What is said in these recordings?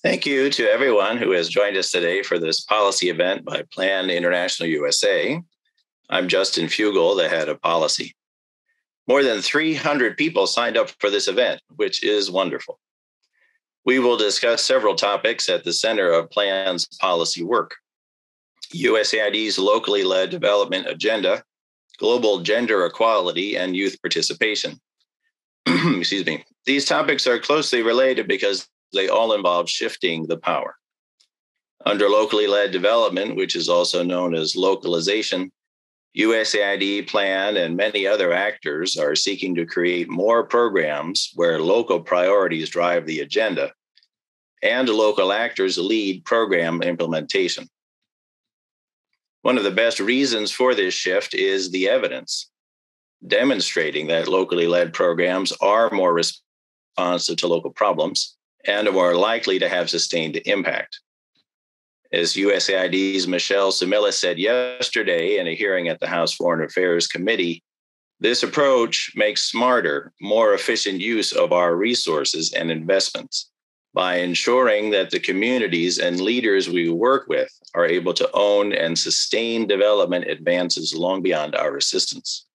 Thank you to everyone who has joined us today for this policy event by Plan International USA. I'm Justin Fugel, the head of policy. More than 300 people signed up for this event, which is wonderful. We will discuss several topics at the center of Plan's policy work: USAID's locally led development agenda, global gender equality, and youth participation. Excuse me. These topics are closely related because they all involve shifting the power. Under locally led development, which is also known as localization, USAID, Plan, and many other actors are seeking to create more programs where local priorities drive the agenda and local actors lead program implementation. One of the best reasons for this shift is the evidence, demonstrating that locally led programs are more responsive to local problems and are more likely to have sustained impact. As USAID's Michelle Sumilla said yesterday in a hearing at the House Foreign Affairs Committee, this approach makes smarter, more efficient use of our resources and investments by ensuring that the communities and leaders we work with are able to own and sustain development advances long beyond our assistance.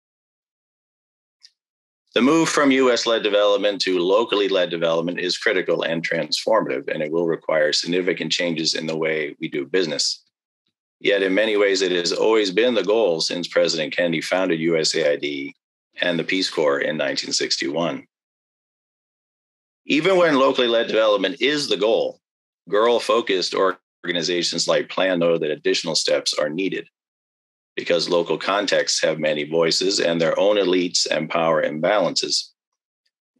The move from US-led development to locally led development is critical and transformative, and it will require significant changes in the way we do business. Yet in many ways, it has always been the goal since President Kennedy founded USAID and the Peace Corps in 1961. Even when locally led development is the goal, girl-focused organizations like Plan know that additional steps are needed, because local contexts have many voices and their own elites and power imbalances.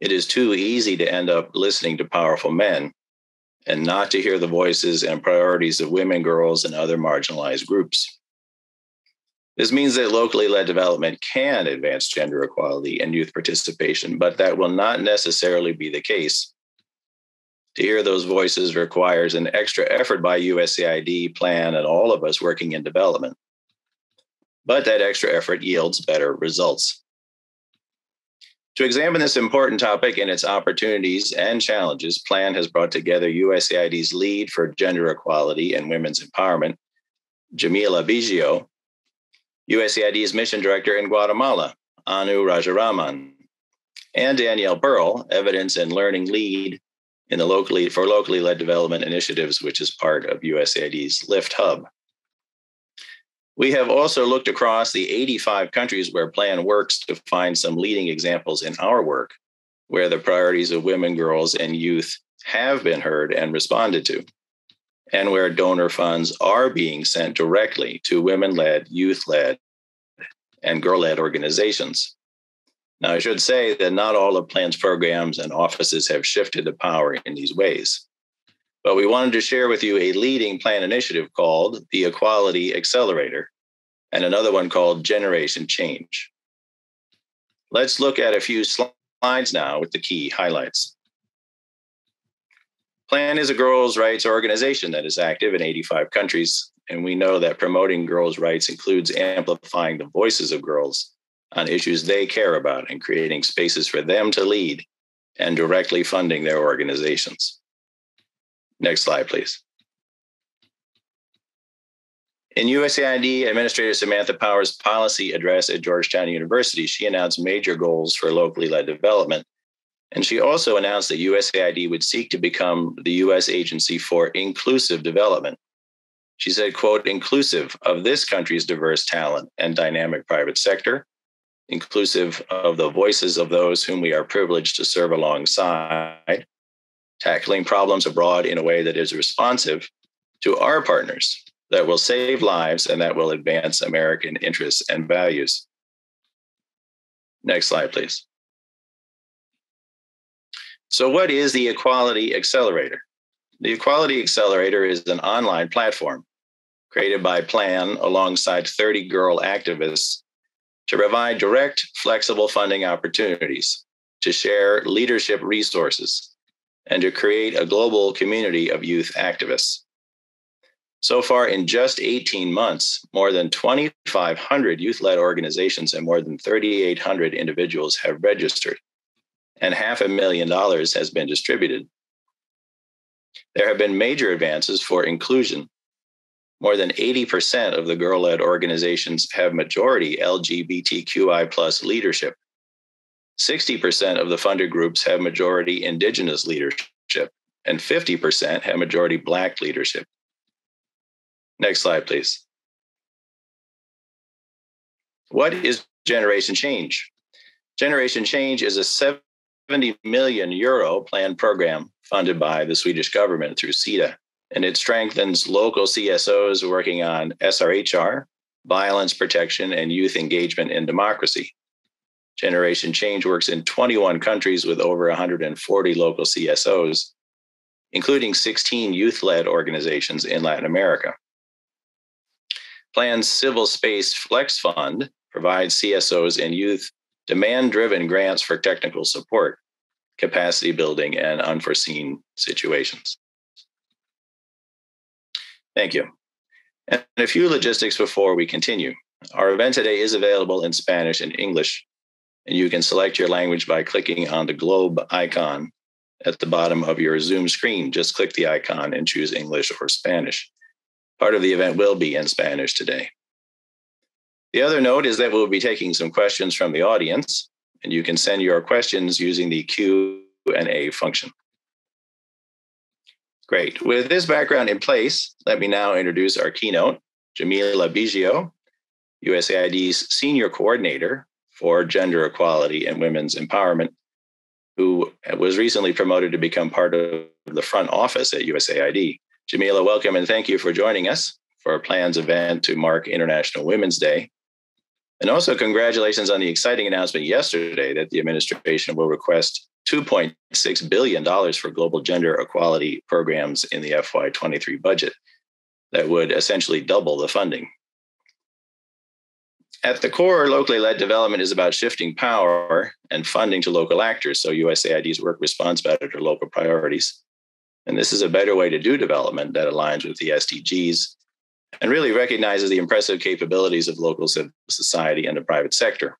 It is too easy to end up listening to powerful men and not to hear the voices and priorities of women, girls, and other marginalized groups. This means that locally led development can advance gender equality and youth participation, but that will not necessarily be the case. To hear those voices requires an extra effort by USAID, Plan, and all of us working in development. But that extra effort yields better results. To examine this important topic and its opportunities and challenges, Plan has brought together USAID's lead for gender equality and women's empowerment, Jamila Biggio, USAID's mission director in Guatemala, Anu Rajaraman, and Danielle Pearl, evidence and learning lead in the locally led development initiatives, which is part of USAID's LIFT Hub. We have also looked across the 85 countries where Plan works to find some leading examples in our work, where the priorities of women, girls, and youth have been heard and responded to, and where donor funds are being sent directly to women-led, youth-led, and girl-led organizations. Now, I should say that not all of Plan's programs and offices have shifted the power in these ways. But we wanted to share with you a leading Plan initiative called the Equality Accelerator and another one called Generation Change. Let's look at a few slides now with the key highlights. Plan is a girls' rights organization that is active in 85 countries, and we know that promoting girls' rights includes amplifying the voices of girls on issues they care about and creating spaces for them to lead and directly funding their organizations. Next slide, please. In USAID Administrator Samantha Power's policy address at Georgetown University, she announced major goals for locally led development. And she also announced that USAID would seek to become the U.S. agency for inclusive development. She said, quote, inclusive of this country's diverse talent and dynamic private sector, inclusive of the voices of those whom we are privileged to serve alongside, tackling problems abroad in a way that is responsive to our partners, that will save lives and that will advance American interests and values. Next slide, please. So what is the Equality Accelerator? The Equality Accelerator is an online platform created by Plan alongside 30 girl activists to provide direct, flexible funding opportunities, to share leadership resources, and to create a global community of youth activists. So far, in just 18 months, more than 2,500 youth-led organizations and more than 3,800 individuals have registered, and $500,000 has been distributed. There have been major advances for inclusion. More than 80% of the girl-led organizations have majority LGBTQI plus leadership. 60% of the funded groups have majority Indigenous leadership, and 50% have majority Black leadership. Next slide, please. What is Generation Change? Generation Change is a 70 million euro planned program funded by the Swedish government through SIDA, and it strengthens local CSOs working on SRHR, violence protection, and youth engagement in democracy. Generation Change works in 21 countries with over 140 local CSOs, including 16 youth-led organizations in Latin America. Plan's Civil Space Flex Fund provides CSOs and youth demand-driven grants for technical support, capacity building, and unforeseen situations. Thank you. And a few logistics before we continue. Our event today is available in Spanish and English, and you can select your language by clicking on the globe icon at the bottom of your Zoom screen. Just click the icon and choose English or Spanish. Part of the event will be in Spanish today. The other note is that we'll be taking some questions from the audience, and you can send your questions using the Q&A function. Great. With this background in place, let me now introduce our keynote, Jamila Biggio, USAID's Senior Coordinator for Gender Equality and Women's Empowerment, who was recently promoted to become part of the front office at USAID. Jamila, welcome and thank you for joining us for our Plan's event to mark International Women's Day. And also congratulations on the exciting announcement yesterday that the administration will request $2.6 billion for global gender equality programs in the FY23 budget. That would essentially double the funding. At the core, locally led development is about shifting power and funding to local actors, so USAID's work responds better to local priorities. And this is a better way to do development that aligns with the SDGs and really recognizes the impressive capabilities of local civil society and the private sector.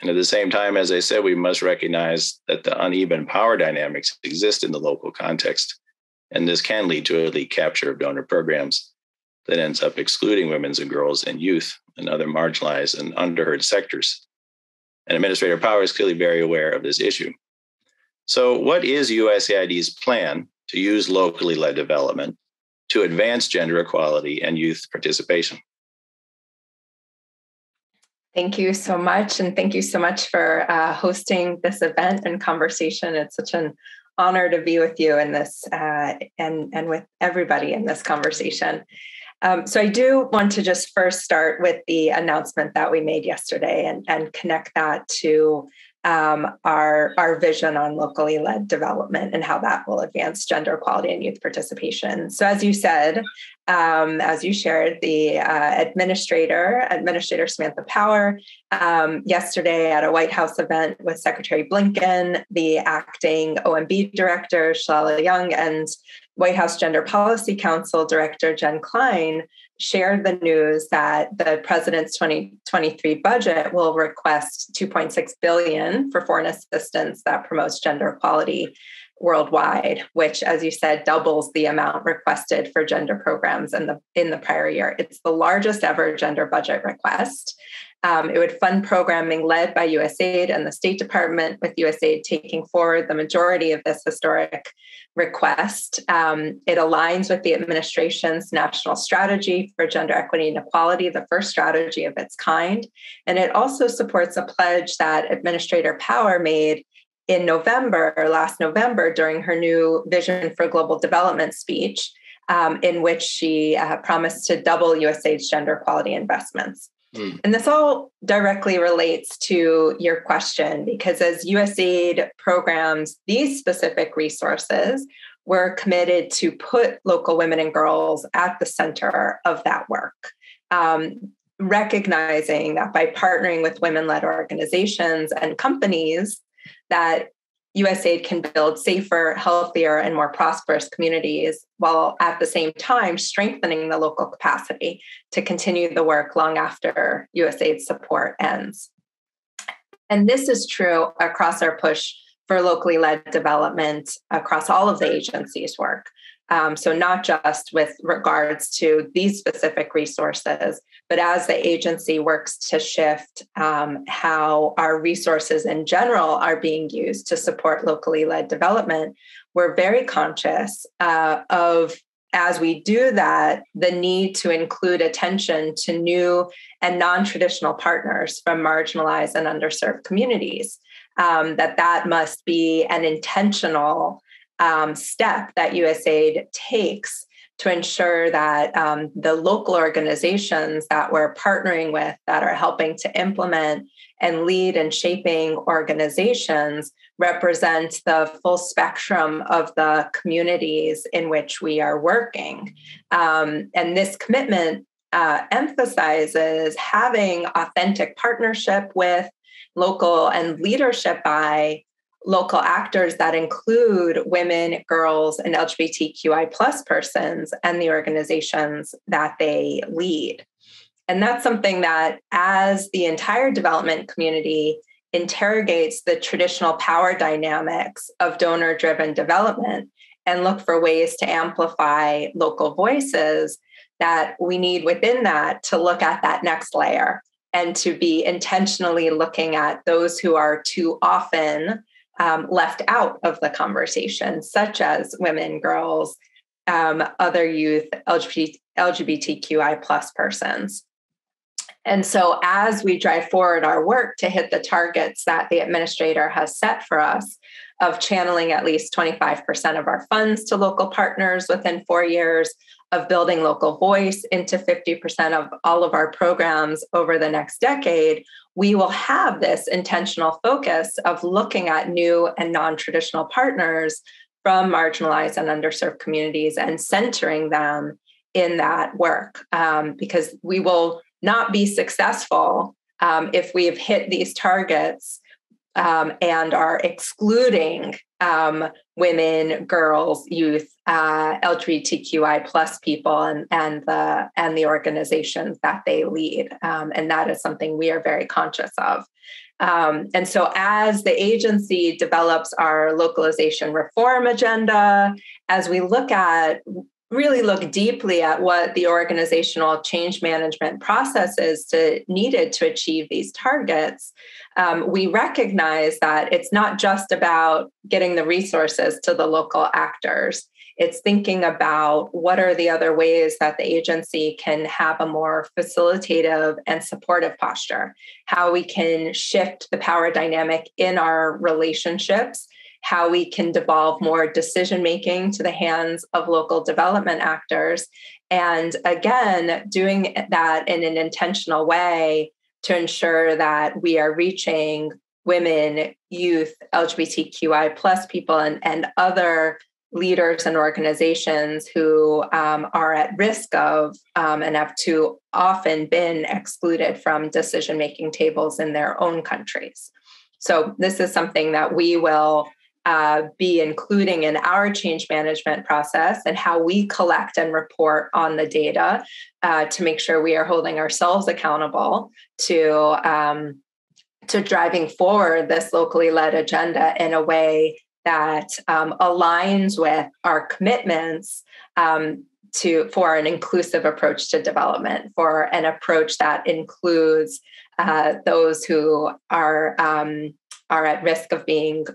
And at the same time, as I said, we must recognize that the uneven power dynamics exist in the local context. And this can lead to elite capture of donor programs that ends up excluding women and girls and youth and other marginalized and underheard sectors. And Administrator Power is clearly very aware of this issue. So what is USAID's plan to use locally led development to advance gender equality and youth participation? Thank you so much. And thank you so much for hosting this event and conversation. It's such an honor to be with you in this and with everybody in this conversation. So I do want to just first start with the announcement that we made yesterday and connect that to our vision on locally led development and how that will advance gender equality and youth participation. So as you said, as you shared, the Administrator Samantha Power, yesterday at a White House event with Secretary Blinken, the acting OMB Director, Shalala Young, and White House Gender Policy Council Director, Jen Klein, shared the news that the president's 2023 budget will request $2.6 billion for foreign assistance that promotes gender equality worldwide, which, as you said, doubles the amount requested for gender programs in the prior year. It's the largest ever gender budget request. It would fund programming led by USAID and the State Department, with USAID taking forward the majority of this historic request. It aligns with the administration's national strategy for gender equity and equality, the first strategy of its kind. And it also supports a pledge that Administrator Power made in last November, during her new Vision for Global Development speech, in which she promised to double USAID's gender equality investments. And this all directly relates to your question, because as USAID programs these specific resources, we're committed to put local women and girls at the center of that work, recognizing that by partnering with women-led organizations and companies, that USAID can build safer, healthier, and more prosperous communities, while at the same time strengthening the local capacity to continue the work long after USAID's support ends. And this is true across our push for locally led development across all of the agency's work. So not just with regards to these specific resources, but as the agency works to shift how our resources in general are being used to support locally led development, we're very conscious of, as we do that, the need to include attention to new and non-traditional partners from marginalized and underserved communities. That must be an intentional step that USAID takes to ensure that the local organizations that we're partnering with that are helping to implement and lead in shaping organizations represent the full spectrum of the communities in which we are working. And this commitment emphasizes having authentic partnership with local and leadership by local actors that include women, girls, and LGBTQI plus persons and the organizations that they lead. And that's something that, as the entire development community interrogates the traditional power dynamics of donor-driven development and look for ways to amplify local voices, that we need within that to look at that next layer and to be intentionally looking at those who are too often left out of the conversation, such as women, girls, other youth, LGBTQI plus persons. And so as we drive forward our work to hit the targets that the administrator has set for us of channeling at least 25% of our funds to local partners within 4 years, of building local voice into 50% of all of our programs over the next decade, we will have this intentional focus of looking at new and non-traditional partners from marginalized and underserved communities and centering them in that work, because we will not be successful if we have hit these targets and are excluding women, girls, youth, LGBTQI plus people, and the organizations that they lead, and that is something we are very conscious of. And so, as the agency develops our localization reform agenda, as we really look deeply at what the organizational change management process is needed to achieve these targets, we recognize that it's not just about getting the resources to the local actors. It's thinking about what are the other ways that the agency can have a more facilitative and supportive posture, how we can shift the power dynamic in our relationships, how we can devolve more decision-making to the hands of local development actors. And again, doing that in an intentional way to ensure that we are reaching women, youth, LGBTQI plus people, and other leaders and organizations who are at risk of and have too often been excluded from decision-making tables in their own countries. So this is something that we will be including in our change management process and how we collect and report on the data to make sure we are holding ourselves accountable to driving forward this locally led agenda in a way that aligns with our commitments for an inclusive approach to development, for an approach that includes those who are at risk of being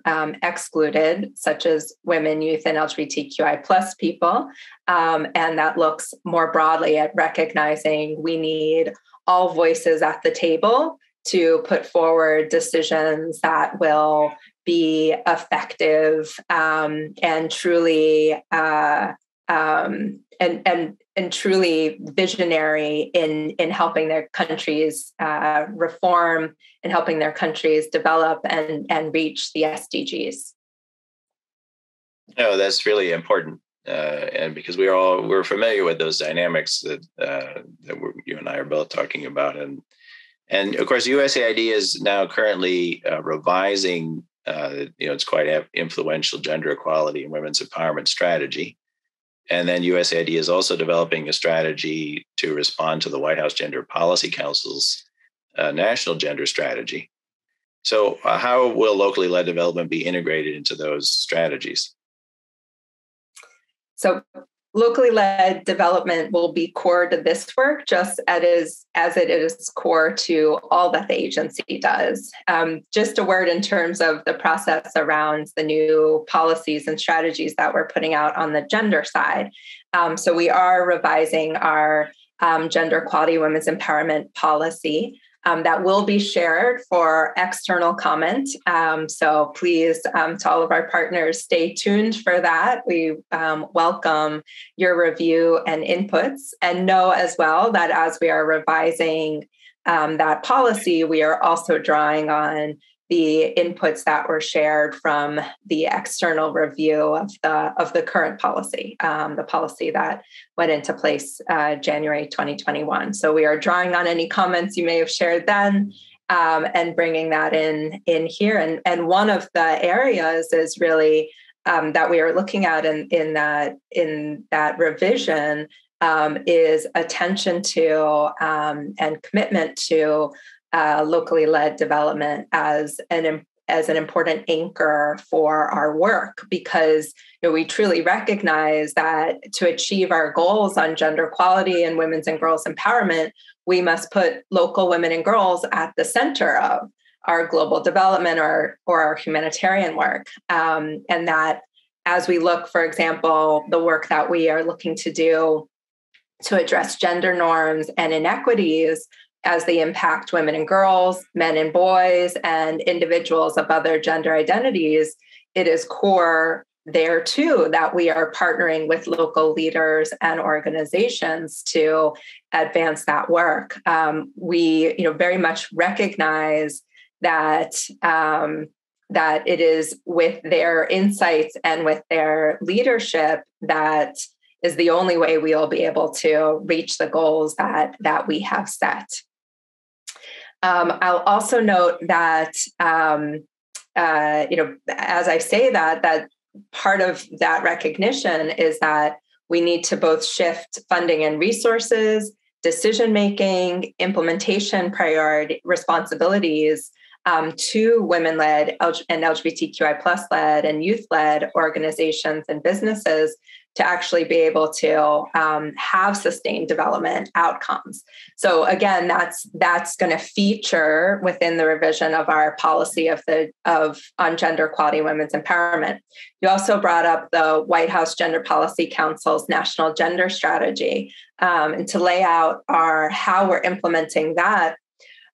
excluded, such as women, youth, and LGBTQI plus people. And that looks more broadly at recognizing we need all voices at the table to put forward decisions that will be effective and truly and truly visionary in helping their countries reform and helping their countries develop and reach the SDGs. No, that's really important, and because we're familiar with those dynamics that you and I are both talking about, and of course USAID is now currently revising it's quite influential gender equality and women's empowerment strategy. And then USAID is also developing a strategy to respond to the White House Gender Policy Council's national gender strategy. So how will locally led development be integrated into those strategies? So locally led development will be core to this work, just as it is core to all that the agency does. Just a word in terms of the process around the new policies and strategies that we're putting out on the gender side. So we are revising our gender equality, women's empowerment policy. That will be shared for external comment. So please, to all of our partners, stay tuned for that. We welcome your review and inputs, and know as well that as we are revising that policy, we are also drawing on the inputs that were shared from the external review of the current policy, the policy that went into place January 2021. So we are drawing on any comments you may have shared then and bringing that in here. And one of the areas is really that we are looking at in that revision is attention to and commitment to locally led development as an important anchor for our work, because we truly recognize that to achieve our goals on gender equality and women's and girls' empowerment, we must put local women and girls at the center of our global development or our humanitarian work. And that as we look, for example, the work that we are looking to do to address gender norms and inequities as they impact women and girls, men and boys, and individuals of other gender identities, it is core there too that we are partnering with local leaders and organizations to advance that work. We, very much recognize that that it is with their insights and with their leadership that is the only way we will be able to reach the goals that we have set. I'll also note that, as I say that part of that recognition is that we need to both shift funding and resources, decision-making, implementation priority responsibilities to women-led and LGBTQI+-led and youth-led organizations and businesses to actually be able to have sustained development outcomes. So again, that's going to feature within the revision of our policy on gender equality and women's empowerment. You also brought up the White House Gender Policy Council's National Gender Strategy, and to lay out how we're implementing that.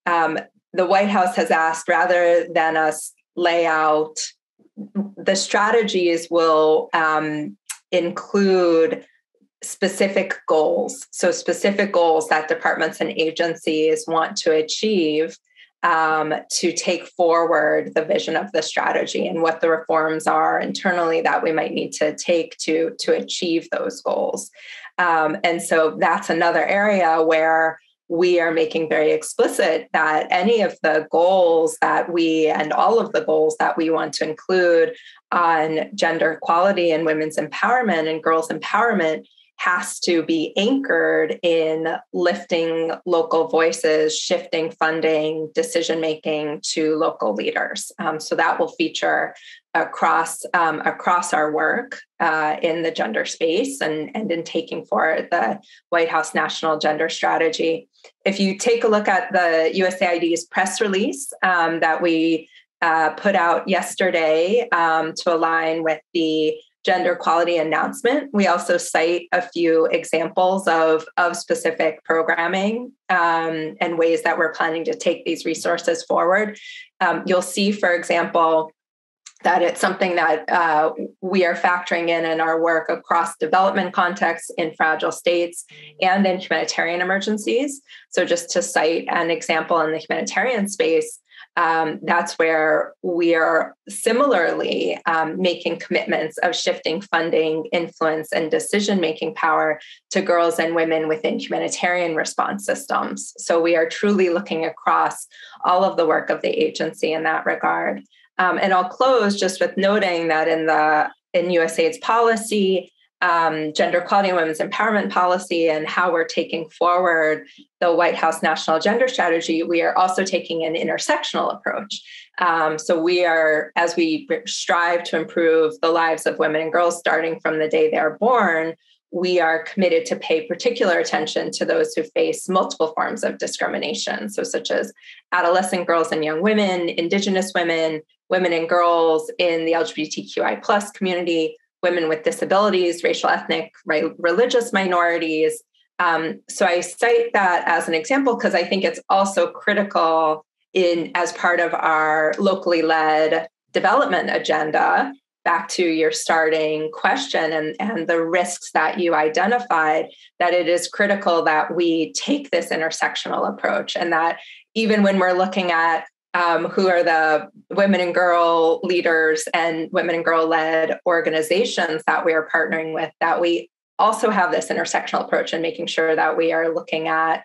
The White House has asked, rather than us lay out the strategies, will include specific goals. So specific goals that departments and agencies want to achieve to take forward the vision of the strategy and what the reforms are internally that we might need to take to achieve those goals. And so that's another area where we are making very explicit that any of the goals and all of the goals that we want to include on gender equality and women's empowerment and girls' empowerment has to be anchored in lifting local voices, shifting funding, decision-making to local leaders. So that will feature across our work in the gender space and in taking forward the White House National Gender Strategy. If you take a look at the USAID's press release that we put out yesterday to align with the gender equality announcement, we also cite a few examples of specific programming and ways that we're planning to take these resources forward. You'll see, for example, that it's something that we are factoring in our work across development contexts in fragile states and in humanitarian emergencies. So just to cite an example in the humanitarian space, that's where we are similarly making commitments of shifting funding, influence, and decision-making power to girls and women within humanitarian response systems. So we are truly looking across all of the work of the agency in that regard. And I'll close just with noting that in USAID's policy, gender equality and women's empowerment policy and how we're taking forward the White House National Gender Strategy, we are also taking an intersectional approach. So we are, as we strive to improve the lives of women and girls starting from the day they're born, we are committed to pay particular attention to those who face multiple forms of discrimination, so such as adolescent girls and young women, Indigenous women, women and girls in the LGBTQI plus community, women with disabilities, racial, ethnic, religious minorities. So I cite that as an example because I think it's also critical as part of our locally led development agenda. Back to your starting question and the risks that you identified, that it is critical that we take this intersectional approach, and that even when we're looking at who are the women and girl leaders and women and girl led organizations that we are partnering with, that we also have this intersectional approach and making sure that we are looking at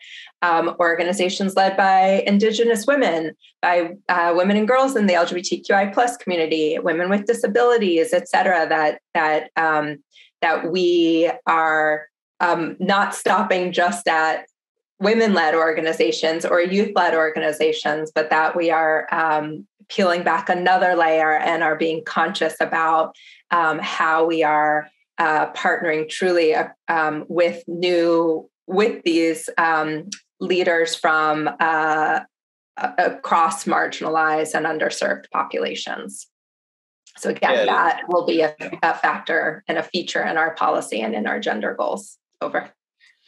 organizations led by Indigenous women, by women and girls in the LGBTQI plus community, women with disabilities, et cetera, that we are not stopping just at women-led organizations or youth-led organizations, but that we are peeling back another layer and are being conscious about how we are partnering truly with these leaders from across marginalized and underserved populations. So again, that will be a factor and a feature in our policy and in our gender goals. Over.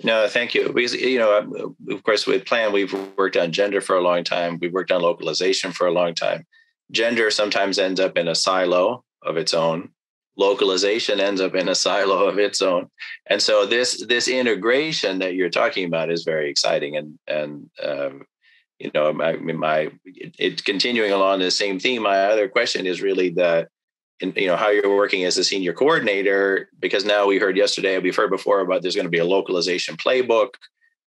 No, thank you. Because, of course, with Plan, we've worked on gender for a long time. We've worked on localization for a long time. Gender sometimes ends up in a silo of its own. Localization ends up in a silo of its own. And so this integration that you're talking about is very exciting. And it's continuing along the same theme. My other question is really how you're working as a senior coordinator, because now we've heard before about there's going to be a localization playbook.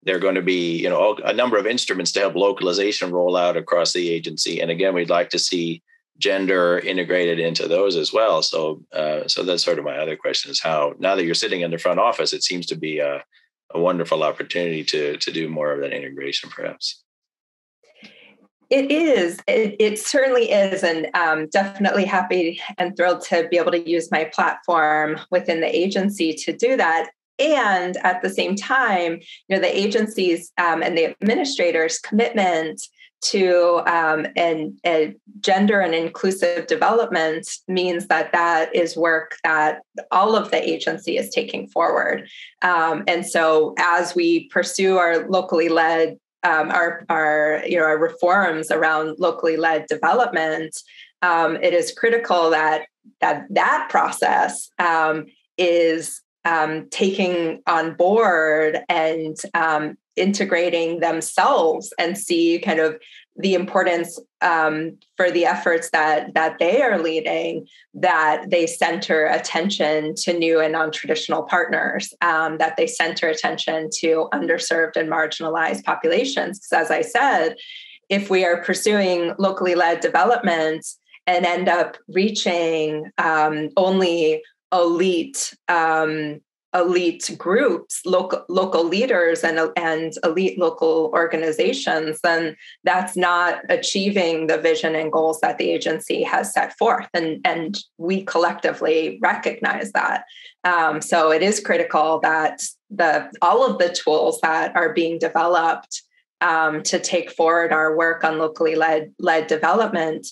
There are going to be, a number of instruments to help localization roll out across the agency. And again, we'd like to see gender integrated into those as well. So that's sort of my other question is how, now that you're sitting in the front office, it seems to be a wonderful opportunity to do more of that integration, perhaps. It is. It certainly is. And definitely happy and thrilled to be able to use my platform within the agency to do that. And at the same time, the agency's and the administrators' commitment to gender and inclusive development means that is work that all of the agency is taking forward. And so as we pursue our locally led our reforms around locally led development, it is critical that process is taking on board and integrating themselves and see kind of the importance for the efforts that they are leading, that they center attention to new and non-traditional partners, that they center attention to underserved and marginalized populations. Because as I said, if we are pursuing locally led development and end up reaching only elite groups, local leaders and elite local organizations, then that's not achieving the vision and goals that the agency has set forth. And we collectively recognize that. So it is critical that all of the tools that are being developed to take forward our work on locally led development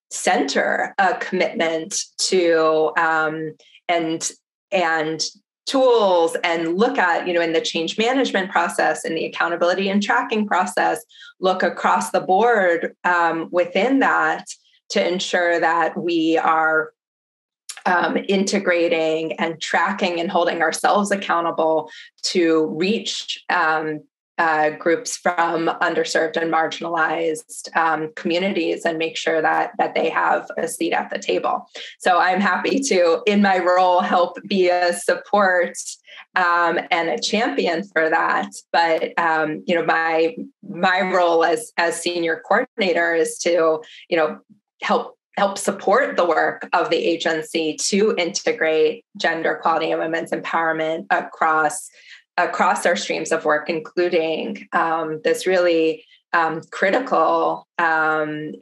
center a commitment to and tools and look at, in the change management process and the accountability and tracking process, look across the board within that to ensure that we are integrating and tracking and holding ourselves accountable to reach groups from underserved and marginalized communities and make sure that they have a seat at the table. So I'm happy to, in my role, help be a support and a champion for that. But my role as senior coordinator is to help help support the work of the agency to integrate gender equality and women's empowerment across our streams of work, including this really critical and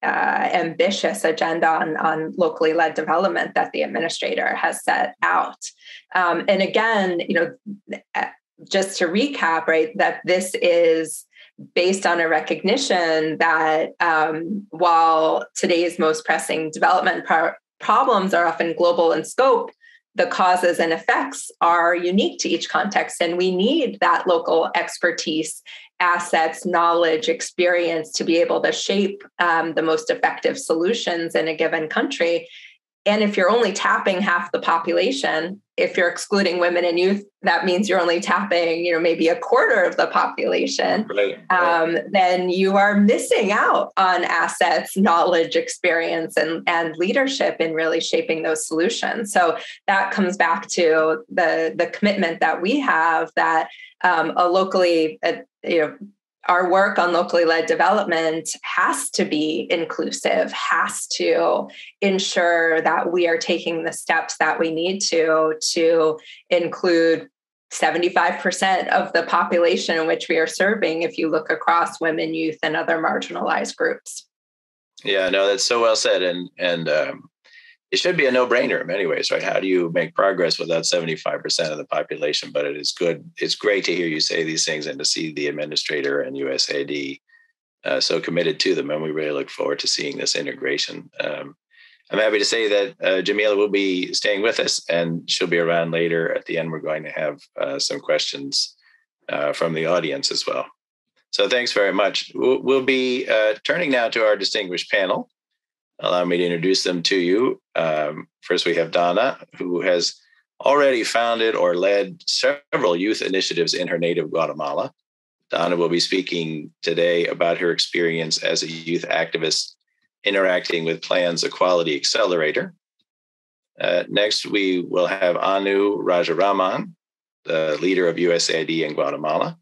ambitious agenda on locally led development that the administrator has set out. And again, just to recap, right, that this is based on a recognition that while today's most pressing development problems are often global in scope, the causes and effects are unique to each context. And we need that local expertise, assets, knowledge, experience to be able to shape the most effective solutions in a given country. And if you're only tapping half the population, if you're excluding women and youth, that means you're only tapping, maybe a quarter of the population. Right. Then you are missing out on assets, knowledge, experience, and leadership in really shaping those solutions. So that comes back to the commitment that we have that our work on locally led development has to be inclusive, has to ensure that we are taking the steps that we need to include 75% of the population in which we are serving, if you look across women, youth, and other marginalized groups. Yeah, no, that's so well said. And it should be a no-brainer in many ways, right? How do you make progress without 75% of the population? But it is good. It's great to hear you say these things and to see the administrator and USAID so committed to them. And we really look forward to seeing this integration. I'm happy to say that Jamila will be staying with us and she'll be around later. At the end, we're going to have some questions from the audience as well. So thanks very much. We'll be turning now to our distinguished panel. Allow me to introduce them to you. First, we have Donna, who has already founded or led several youth initiatives in her native Guatemala. Donna will be speaking today about her experience as a youth activist interacting with Plan's Equality Accelerator. Next, we will have Anu Rajaraman, the leader of USAID in Guatemala,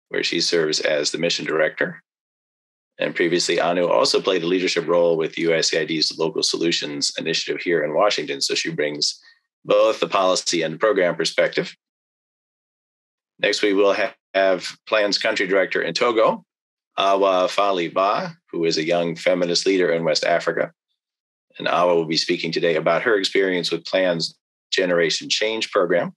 where she serves as the mission director. And previously, Anu also played a leadership role with USAID's Local Solutions initiative here in Washington. So she brings both the policy and program perspective. Next, we will have Plan's country director in Togo, Awa Fali Ba, who is a young feminist leader in West Africa. And Awa will be speaking today about her experience with Plan's Generation Change program.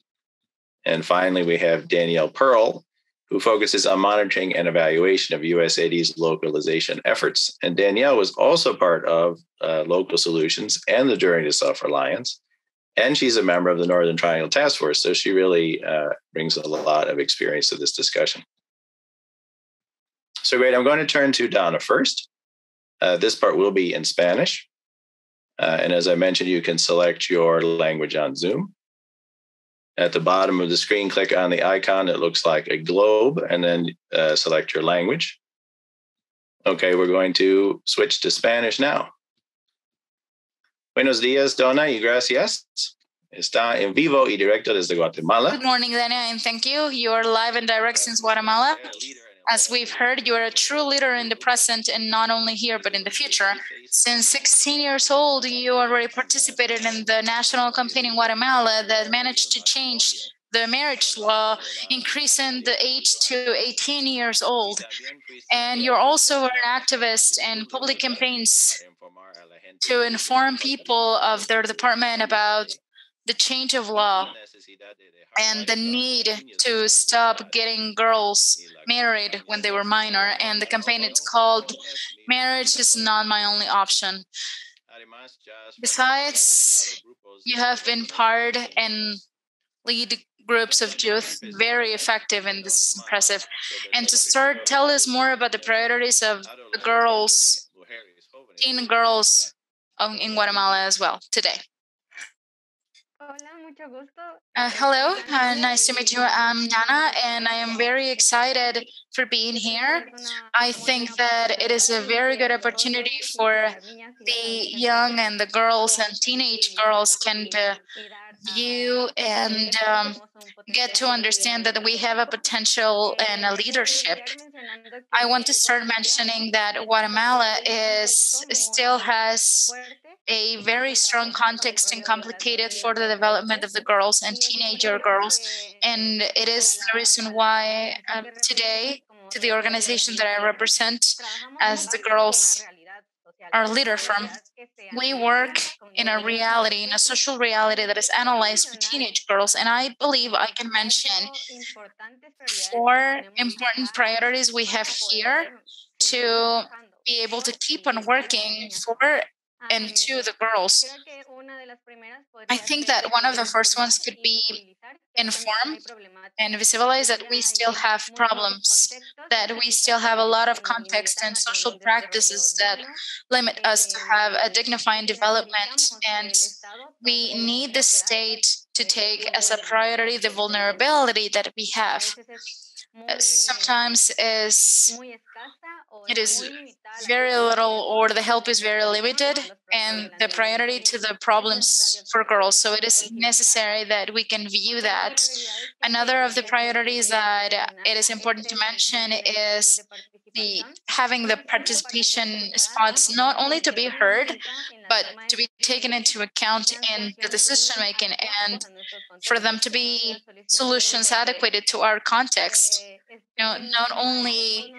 And finally, we have Danielle Pearl, who focuses on monitoring and evaluation of USAID's localization efforts. And Danielle was also part of Local Solutions and the Journey to Self-Reliance. And she's a member of the Northern Triangle Task Force. So she really brings a lot of experience to this discussion. So great, I'm going to turn to Donna first. This part will be in Spanish. And as I mentioned, you can select your language on Zoom. At the bottom of the screen, click on the icon that looks like a globe and then select your language. Okay, we're going to switch to Spanish now. Buenos días, Donna, y gracias. Está en vivo y directo desde Guatemala. Good morning, Dania, and thank you. You are live and direct since Guatemala. As we've heard, you are a true leader in the present and not only here, but in the future. Since 16 years old, you already participated in the national campaign in Guatemala that managed to change the marriage law, increasing the age to 18 years old. And you're also an activist in public campaigns to inform people of their department about the change of law and the need to stop getting girls married when they were minor. And the campaign, it's called Marriage is Not My Only Option. Besides, you have been part and lead groups of youth, very effective, and this is impressive. And to start, tell us more about the priorities of the girls, teen girls in Guatemala as well today. Hello, nice to meet you. I'm Dana, and I am very excited for being here. I think that it is a very good opportunity for the young and the girls and teenage girls can view and get to understand that we have a potential and a leadership. I want to start mentioning that Guatemala is still has a very strong context and complicated for the development of the girls and teenager girls. And it is the reason why today, to the organization that I represent as the girls, our leader firm, we work in a reality, in a social reality that is analyzed by teenage girls. And I believe I can mention 4 important priorities we have here to be able to keep on working for and to the girls. I think that one of the first ones could be inform and visualize that we still have problems, that we still have a lot of context and social practices that limit us to have a dignified development. And we need the state to take as a priority the vulnerability that we have. Sometimes it is very little or the help is very limited and the priority to the problems for girls. So it is necessary that we can view that. Another of the priorities that it is important to mention is the having the participation spots not only to be heard, but to be taken into account in the decision making and for them to be solutions adequate to our context. Not only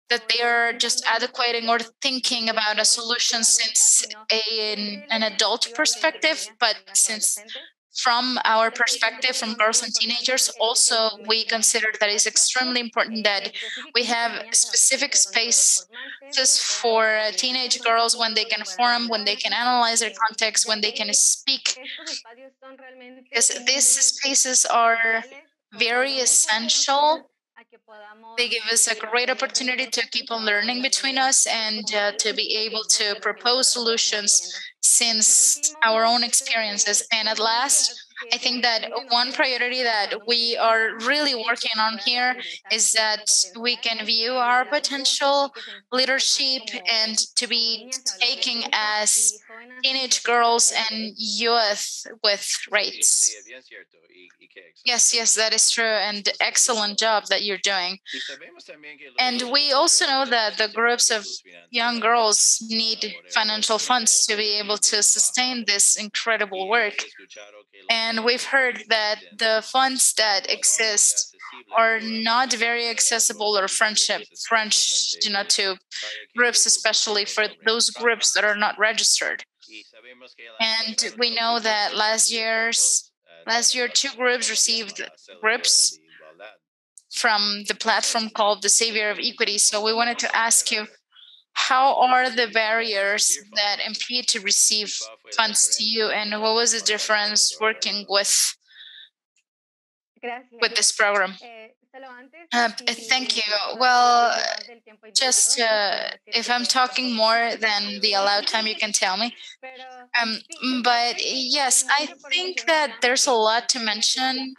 that they are just adequating or thinking about a solution since an adult perspective, but since from our perspective, from girls and teenagers, also we consider that it's extremely important that we have specific spaces for teenage girls when they can form, when they can analyze their context, when they can speak. Because these spaces are very essential. They give us a great opportunity to keep on learning between us and to be able to propose solutions since our own experiences. And at last, I think that one priority that we are really working on here is that we can view our potential leadership and to be taking as teenage girls and youth with rates. Yes, that is true. And excellent job that you're doing. And we also know that the groups of young girls need financial funds to be able to sustain this incredible work. And we've heard that the funds that exist are not very accessible or French, to groups, especially for those groups that are not registered. And we know that last year, 2 groups received groups from the platform called the Savior of Equity. So we wanted to ask you, how are the barriers that impede to receive funds to you, and what was the difference working with this program? Thank you. Well, just if I'm talking more than the allowed time, you can tell me. But yes, I think that there's a lot to mention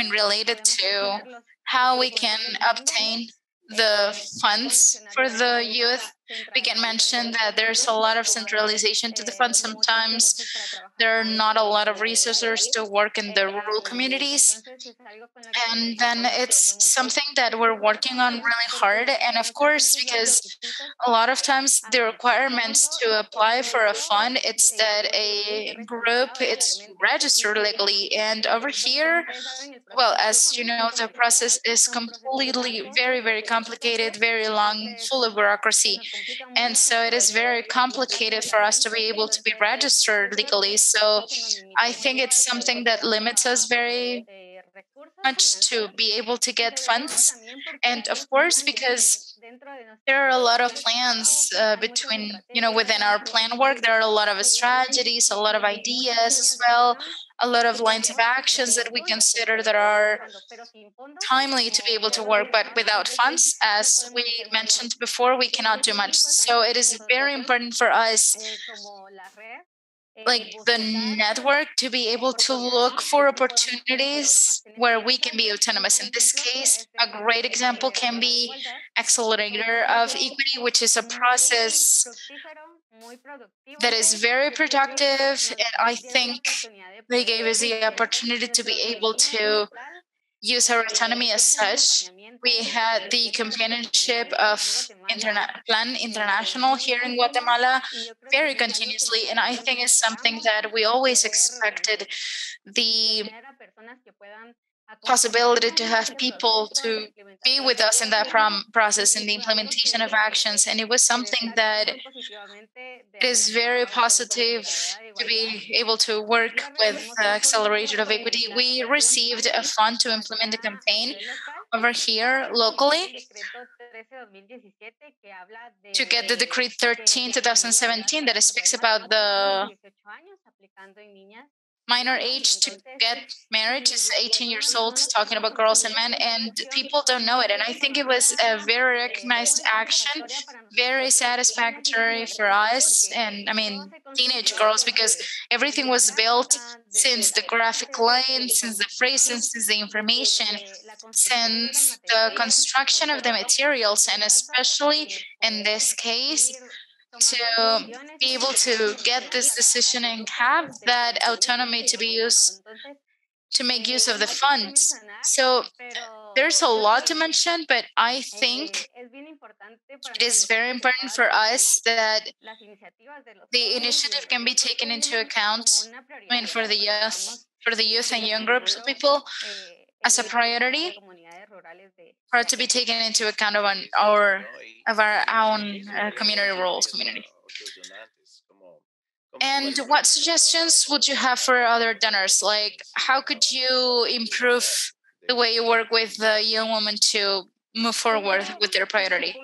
related to how we can obtain the funds for the youth. We can mention that there's a lot of centralization to the funds. Sometimes there are not a lot of resources to work in the rural communities. And then it's something that we're working on really hard. And of course, because a lot of times the requirements to apply for a fund, it's that a group it's registered legally. And over here, well, as you know, the process is completely very, very complicated, very long, full of bureaucracy. And so it is very complicated for us to be able to be registered legally. So I think it's something that limits us very much to be able to get funds. And of course, because there are a lot of plans within our plan work, there are a lot of strategies, a lot of ideas as well, a lot of lines of actions that we consider that are timely to be able to work. But without funds, as we mentioned before, we cannot do much. So it is very important for us like the network to be able to look for opportunities where we can be autonomous. In this case, a great example can be Accelerator of Equity, which is a process that is very productive. And I think they gave us the opportunity to be able to use our autonomy as such. We had the companionship of Plan International here in Guatemala very continuously, and I think it's something that we always expected, the possibility to have people to be with us in that process, in the implementation of actions. And it was something that it is very positive to be able to work with the Accelerator of Equity. We received a fund to implement the campaign over here locally to get the Decree 13 2017 that speaks about the minor age to get married is 18 years old, talking about girls and men, and people don't know it. And I think it was a very recognized action, very satisfactory for us, and I mean, teenage girls, because everything was built since the graphic line, since the phrases, since the information, since the construction of the materials, and especially in this case, to be able to get this decision and have that autonomy to be used to make use of the funds. So there's a lot to mention, but I think it is very important for us that the initiative can be taken into account. I mean, for the youth and young groups of people as a priority, for it to be taken into account of our own community roles, community. And what suggestions would you have for other donors? Like, how could you improve the way you work with the young women to move forward with their priority?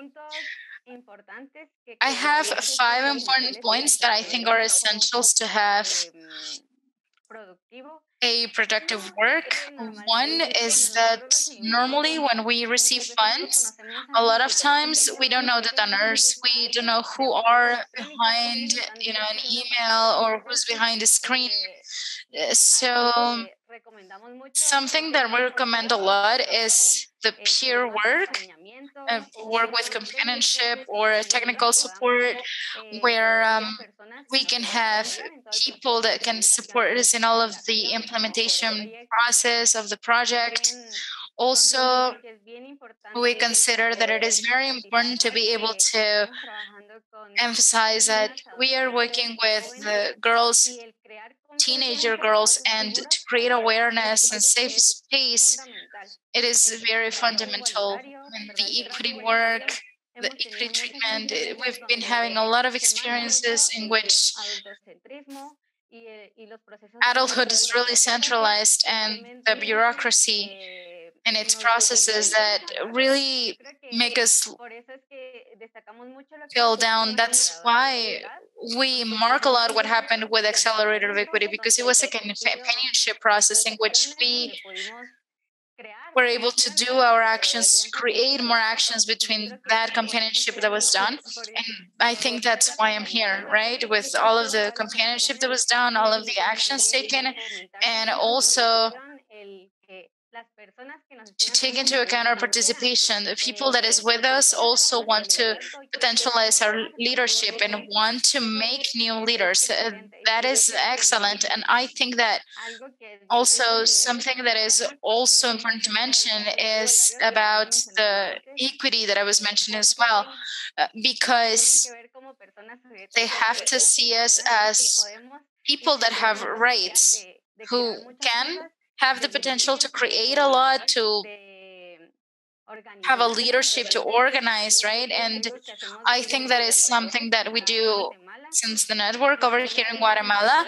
I have 5 important points that I think are essentials to have a productive work. One is that normally when we receive funds, a lot of times we don't know the donors. We don't know who are behind, an email or who's behind the screen. So something that we recommend a lot is the peer work, work with companionship or technical support, where we can have people that can support us in all of the implementation process of the project. Also, we consider that it is very important to be able to emphasize that we are working with the girls, teenager girls, and to create awareness and safe space. It is very fundamental. And the equity work, the equity treatment, we've been having a lot of experiences in which adulthood is really centralized, and the bureaucracy and its processes that really make us feel down. That's why we mark a lot what happened with Accelerator of Equity, because it was a companionship process in which we were able to do our actions, create more actions between that companionship that was done. And I think that's why I'm here, right? With all of the companionship that was done, all of the actions taken, and also to take into account our participation. The people that is with us also want to potentialize our leadership and want to make new leaders. That is excellent. And I think that also something that is also important to mention is about the equity that I was mentioning as well, because they have to see us as people that have rights, who can have the potential to create a lot, to have a leadership, to organize, right? And I think that is something that we do since the network over here in Guatemala.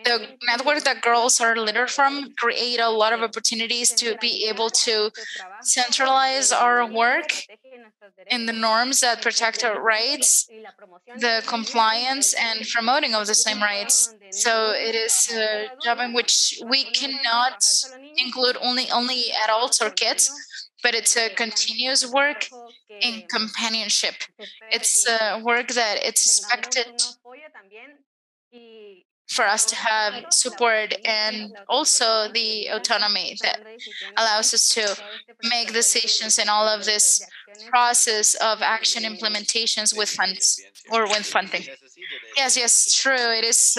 The network that girls are leader from create a lot of opportunities to be able to centralize our work in the norms that protect our rights, the compliance and promoting of the same rights. So it is a job in which we cannot include only adults or kids, but it's a continuous work in companionship. It's a work that it's expected for us to have support and also the autonomy that allows us to make decisions in all of this process of action implementations with funds or with funding. Yes, true. It is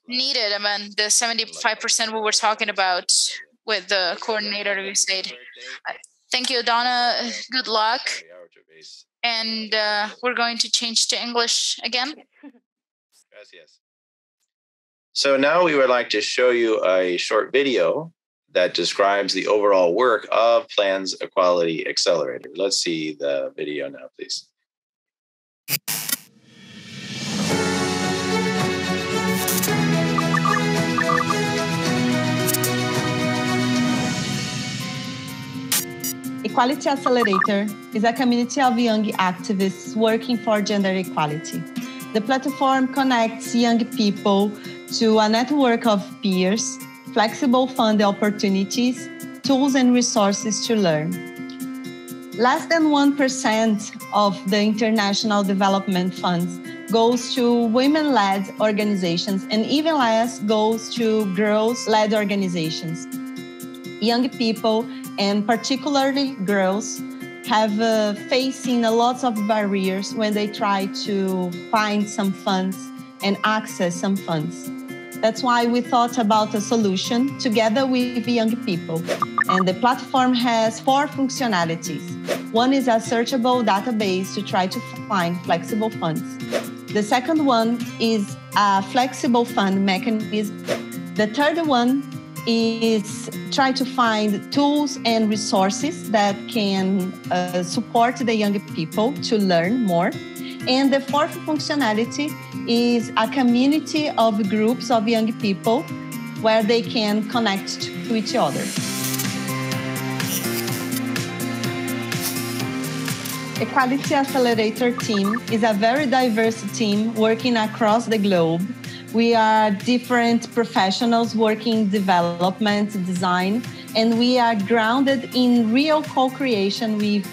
needed. I mean, the 75% we were talking about with the coordinator you said. Thank you, Donna. Good luck. And we're going to change to English again. Yes. So now we would like to show you a short video that describes the overall work of Plan's Equality Accelerator. Let's see the video now, please. Equality Accelerator is a community of young activists working for gender equality. The platform connects young people to a network of peers, flexible funding opportunities, tools and resources to learn. Less than 1% of the international development funds goes to women-led organizations, and even less goes to girls-led organizations. Young people, and particularly girls, have facing a lot of barriers when they try to find some funds and access some funds. That's why we thought about a solution together with young people. And the platform has 4 functionalities. One is a searchable database to try to find flexible funds. The second one is a flexible fund mechanism. The third one is try to find tools and resources that can support the young people to learn more. And the fourth functionality is a community of groups of young people where they can connect to each other. Equality Accelerator team is a very diverse team working across the globe. We are different professionals working development, design, and we are grounded in real co-creation with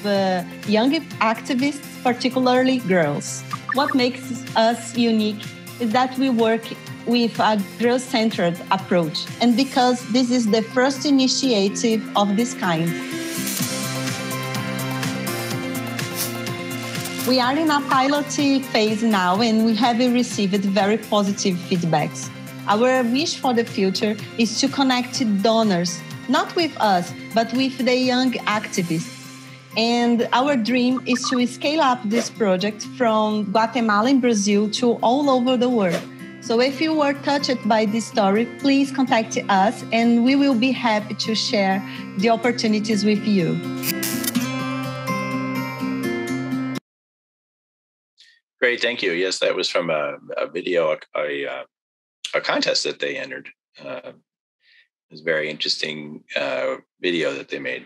young activists, particularly girls. What makes us unique is that we work with a girl-centered approach, and because this is the first initiative of this kind. We are in a pilot phase now, and we have received very positive feedbacks. Our wish for the future is to connect donors, not with us, but with the young activists. And our dream is to scale up this project from Guatemala and Brazil to all over the world. So if you were touched by this story, please contact us, and we will be happy to share the opportunities with you. Great, thank you. Yes, that was from a video, a contest that they entered. It was a very interesting video that they made.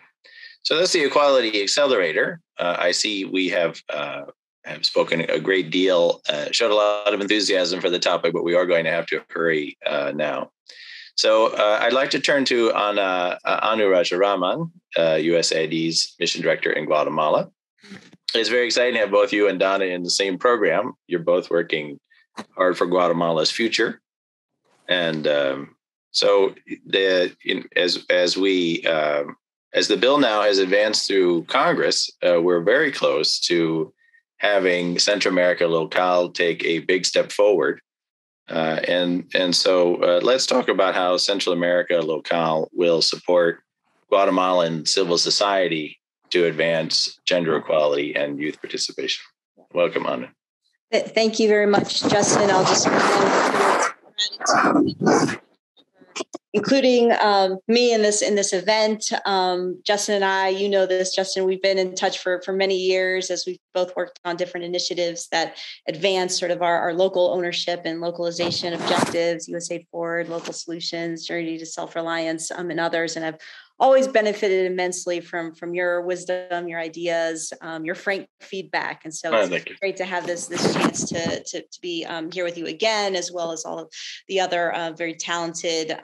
So that's the Equality Accelerator. I see we have spoken a great deal, showed a lot of enthusiasm for the topic, but we are going to have to hurry now. So I'd like to turn to Anu Rajaraman, USAID's Mission Director in Guatemala. It's very exciting to have both you and Donna in the same program. You're both working hard for Guatemala's future. And so as the bill now has advanced through Congress, we're very close to having Central America Local take a big step forward. And so let's talk about how Central America Local will support Guatemalan civil society to advance gender equality and youth participation. Welcome, Anna. Thank you very much, Justin. I'll just including me in this event. Justin and I, you know this, Justin, we've been in touch for many years as we've both worked on different initiatives that advance sort of our local ownership and localization objectives, USAID Forward, Local Solutions, Journey to Self-Reliance, and others. And I've always benefited immensely from your wisdom, your ideas, your frank feedback. And so it's great to have this chance to be here with you again, as well as all of the other very talented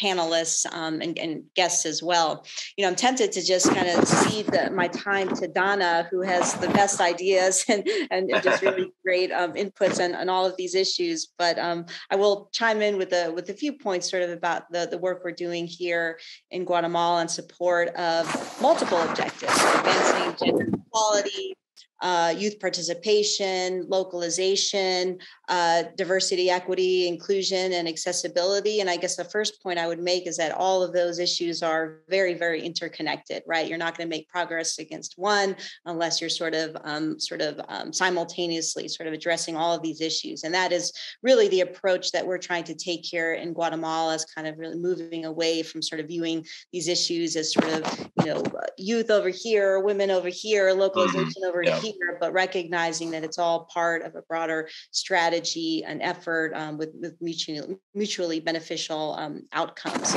panelists and guests as well. I'm tempted to just kind of cede my time to Donna, who has the best ideas and just really great inputs on all of these issues. But I will chime in with a few points sort of about the work we're doing here in Guatemala in support of multiple objectives: advancing gender equality, youth participation, localization, diversity, equity, inclusion, and accessibility. And I guess the first point I would make is that all of those issues are very, very interconnected, right? You're not going to make progress against one unless you're sort of simultaneously sort of addressing all of these issues. And that is really the approach that we're trying to take here in Guatemala, as kind of really moving away from sort of viewing these issues as sort of, youth over here, women over here, localization over here, but recognizing that it's all part of a broader strategy and effort with mutually beneficial outcomes.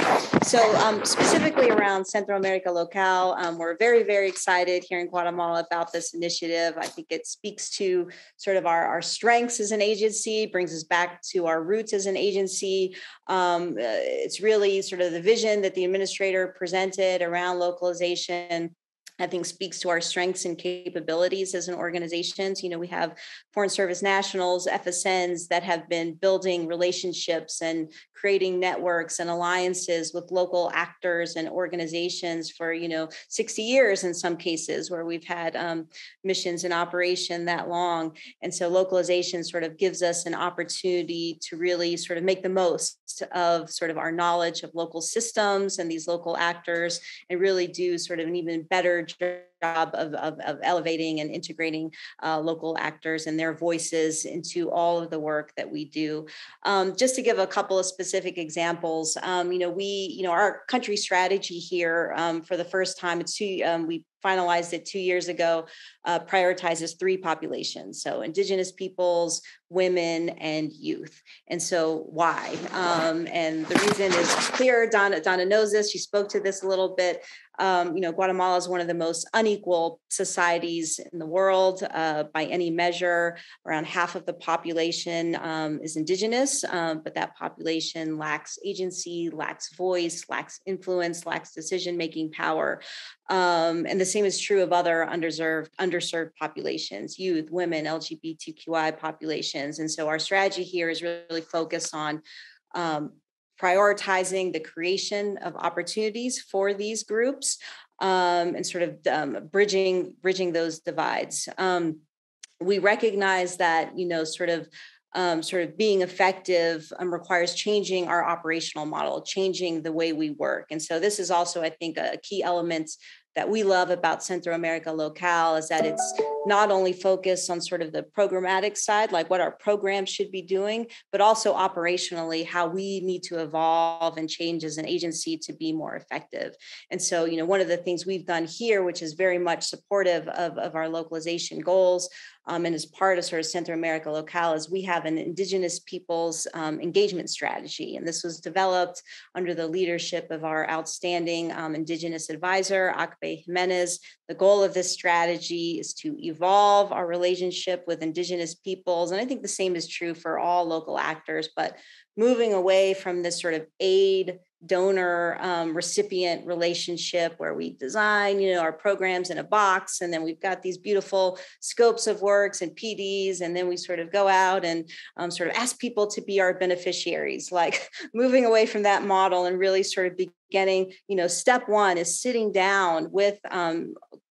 So specifically around Centro America Local, we're very, very excited here in Guatemala about this initiative. I think it speaks to sort of our strengths as an agency, brings us back to our roots as an agency. It's really sort of the vision that the administrator presented around localization, I think, speaks to our strengths and capabilities as an organization. We have Foreign Service Nationals, FSNs, that have been building relationships and creating networks and alliances with local actors and organizations for, 60 years in some cases, where we've had missions in operation that long. And so localization sort of gives us an opportunity to really sort of make the most of sort of our knowledge of local systems and these local actors, and really do sort of an even better job of elevating and integrating local actors and their voices into all of the work that we do. Just to give a couple of specific examples, our country strategy here for the first time, we finalized it 2 years ago, prioritizes 3 populations. So Indigenous peoples, women, and youth. And so why? And the reason is clear. Donna knows this. She spoke to this a little bit. Guatemala is one of the most unequal societies in the world by any measure. Around half of the population is Indigenous, but that population lacks agency, lacks voice, lacks influence, lacks decision-making power. And the same is true of other underserved populations: youth, women, LGBTQI populations. And so our strategy here is really focused on prioritizing the creation of opportunities for these groups and sort of bridging those divides. We recognize that, sort of being effective requires changing our operational model, changing the way we work. And so this is also, I think, a key element that we love about Centro America Local, is that it's not only focused on sort of the programmatic side, like what our programs should be doing, but also operationally how we need to evolve and change as an agency to be more effective. And so, one of the things we've done here, which is very much supportive of our localization goals, and as part of sort of Centro America Local, is we have an Indigenous peoples engagement strategy. And this was developed under the leadership of our outstanding Indigenous advisor, Akbe Jimenez. The goal of this strategy is to evolve our relationship with Indigenous peoples. And I think the same is true for all local actors, but moving away from this sort of aid donor recipient relationship where we design, our programs in a box, and then we've got these beautiful scopes of works and PDs, and then we sort of go out and sort of ask people to be our beneficiaries. Like moving away from that model and really sort of beginning, step one is sitting down with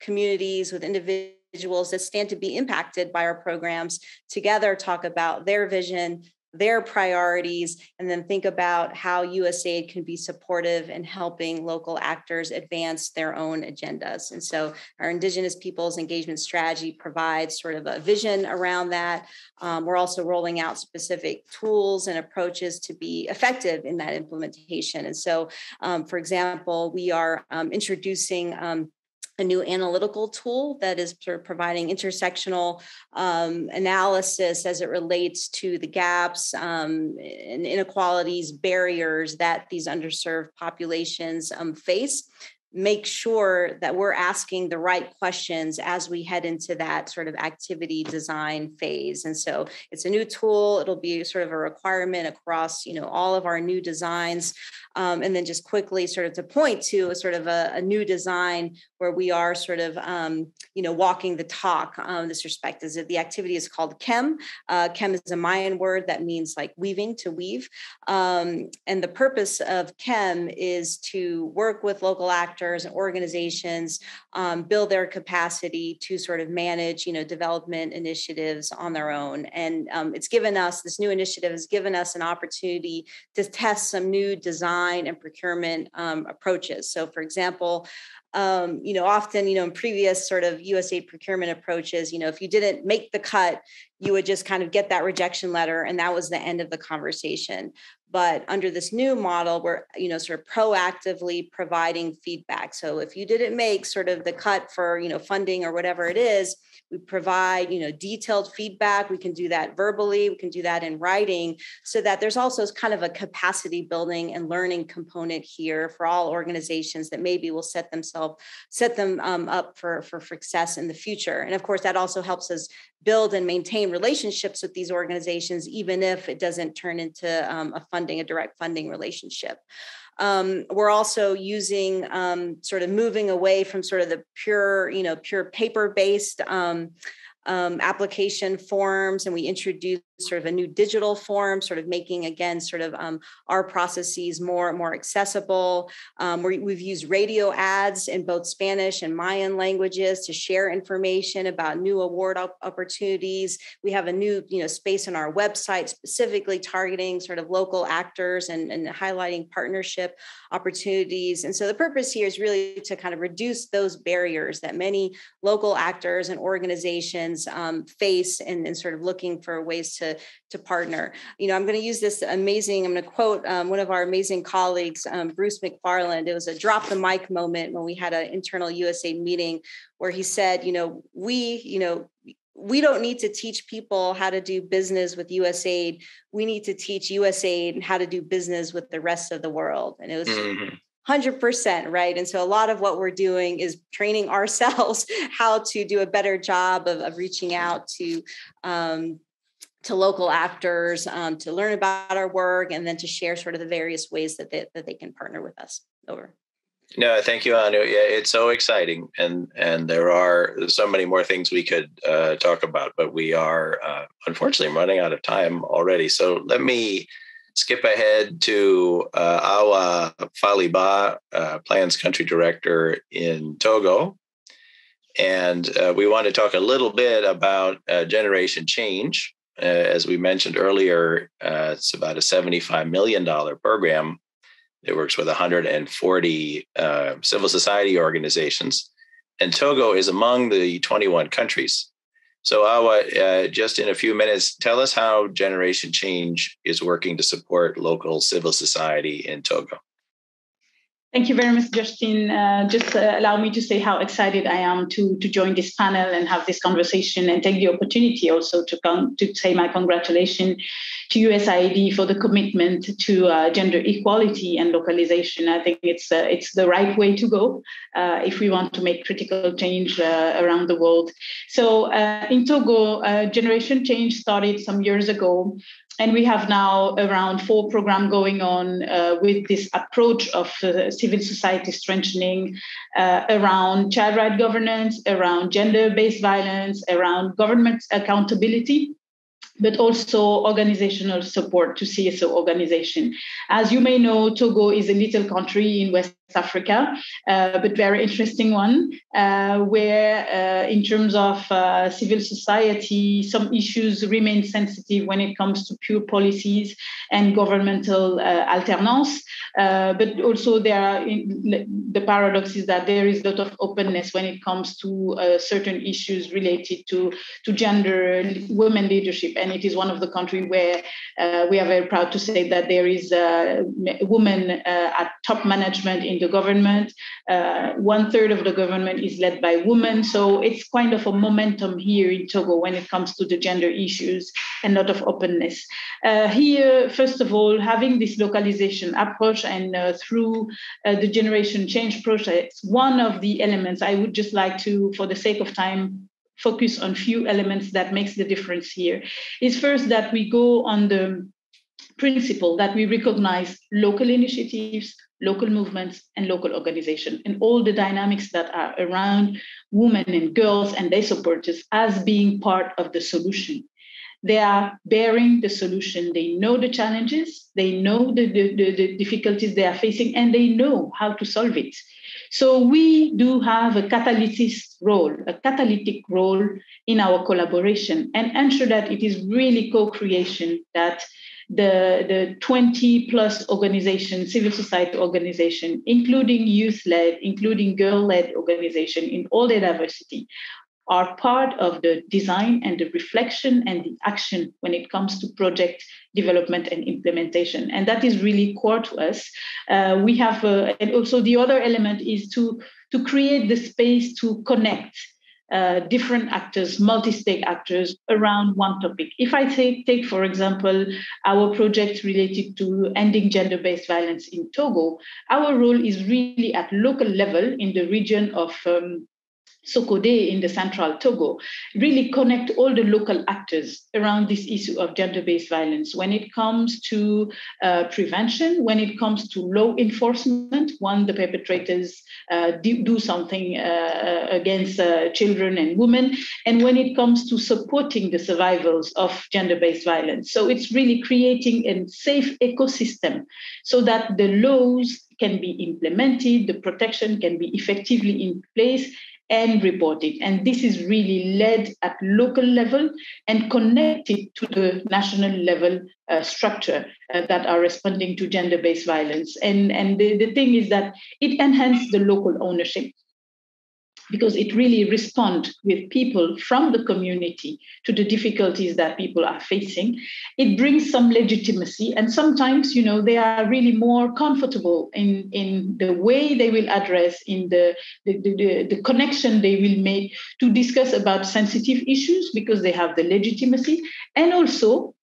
communities, with individuals that stand to be impacted by our programs, together talk about their vision, their priorities, and then think about how USAID can be supportive in helping local actors advance their own agendas. And so our Indigenous Peoples Engagement Strategy provides sort of a vision around that. We're also rolling out specific tools and approaches to be effective in that implementation. And so, for example, we are introducing a new analytical tool that is sort of providing intersectional analysis as it relates to the gaps and inequalities, barriers that these underserved populations face. make sure that we're asking the right questions as we head into that sort of activity design phase. And so it's a new tool. It'll be sort of a requirement across, all of our new designs. And then just quickly sort of to point to a sort of a new design where we are sort of, walking the talk in this respect is that the activity is called KEM. KEM is a Mayan word that means like weaving, to weave. And the purpose of KEM is to work with local actors and organizations, build their capacity to sort of manage, development initiatives on their own. And this new initiative has given us an opportunity to test some new design and procurement approaches. So for example, often, in previous sort of USAID procurement approaches, if you didn't make the cut, you would just kind of get that rejection letter and that was the end of the conversation. But under this new model, we're, sort of proactively providing feedback. So if you didn't make sort of the cut for, funding or whatever it is, we provide, detailed feedback. We can do that verbally. We can do that in writing so that there's also kind of a capacity building and learning component here for all organizations that maybe will set them up for success in the future. And of course, that also helps us build and maintain relationships with these organizations, even if it doesn't turn into a direct funding relationship. We're also using sort of moving away from sort of the pure paper-based application forms, and we introduced sort of a new digital form, sort of making, again, sort of our processes more accessible. We've used radio ads in both Spanish and Mayan languages to share information about new award opportunities. We have a new space on our website specifically targeting sort of local actors and highlighting partnership opportunities. And so the purpose here is really to kind of reduce those barriers that many local actors and organizations face and sort of looking for ways to partner. I'm going to use this I'm going to quote one of our amazing colleagues, Bruce McFarland. It was a drop the mic moment when we had an internal USAID meeting where he said, we don't need to teach people how to do business with USAID. We need to teach USAID how to do business with the rest of the world. And it was 100%, right? And so a lot of what we're doing is training ourselves how to do a better job of reaching out to local actors, to learn about our work, and then to share sort of the various ways that they can partner with us. Over. No, thank you, Anu. Yeah, it's so exciting, and there are so many more things we could talk about, but we are unfortunately running out of time already. So let me skip ahead to Awa Faliba, Plans Country Director in Togo. And we want to talk a little bit about Generation Change. As we mentioned earlier, it's about a $75 million program. It works with 140 civil society organizations. And Togo is among the 21 countries. So Awa, just in a few minutes, tell us how Generation Change is working to support local civil society in Togo. Thank you very much, Justin. Just allow me to say how excited I am to join this panel and have this conversation, and take the opportunity also to say my congratulations to USAID for the commitment to gender equality and localization. I think it's the right way to go if we want to make critical change around the world. So in Togo, Generation Change started some years ago. And we have now around 4 programs going on with this approach of civil society strengthening around child right governance, around gender-based violence, around government accountability, but also organizational support to CSO organization. As you may know, Togo is a little country in West Africa, but very interesting one, where in terms of civil society, some issues remain sensitive when it comes to pure policies and governmental alternance. But also the paradox is that there is a lot of openness when it comes to certain issues related to gender, women leadership. And it is one of the countries where we are very proud to say that there is women at top management in the government. 1/3 of the government is led by women. So it's kind of a momentum here in Togo when it comes to the gender issues, and a lot of openness. Here, first of all, having this localization approach, and through the Generation Change project, one of the elements I would just like to, for the sake of time, focus on few elements that makes the difference here is first that we go on the principle that we recognize local initiatives, local movements, and local organization, and all the dynamics that are around women and girls and their supporters as being part of the solution. They are bearing the solution. They know the challenges, they know the difficulties they are facing, and they know how to solve it. So we do have a catalytic role in our collaboration and ensure that it is really co-creation, that the 20 plus organizations, civil society organization, including youth-led, including girl-led organization in all their diversity, are part of the design and the reflection and the action when it comes to project development and implementation. And that is really core to us. We have, and also the other element is to create the space to connect different actors, multi-stake actors around one topic. If I take, for example, our project related to ending gender-based violence in Togo, our role is really at local level in the region of Sokode in the central Togo, really connect all the local actors around this issue of gender-based violence. When it comes to prevention, when it comes to law enforcement, when the perpetrators do something against children and women, and when it comes to supporting the survivors of gender-based violence. So it's really creating a safe ecosystem so that the laws can be implemented, the protection can be effectively in place, and reported. And this is really led at local level and connected to the national level structure that are responding to gender-based violence. And the thing is that it enhances the local ownership, because it really responds with people from the community to the difficulties that people are facing. It brings some legitimacy, and sometimes, they are really more comfortable in the way they will address, in the connection they will make to discuss about sensitive issues, because they have the legitimacy. And also,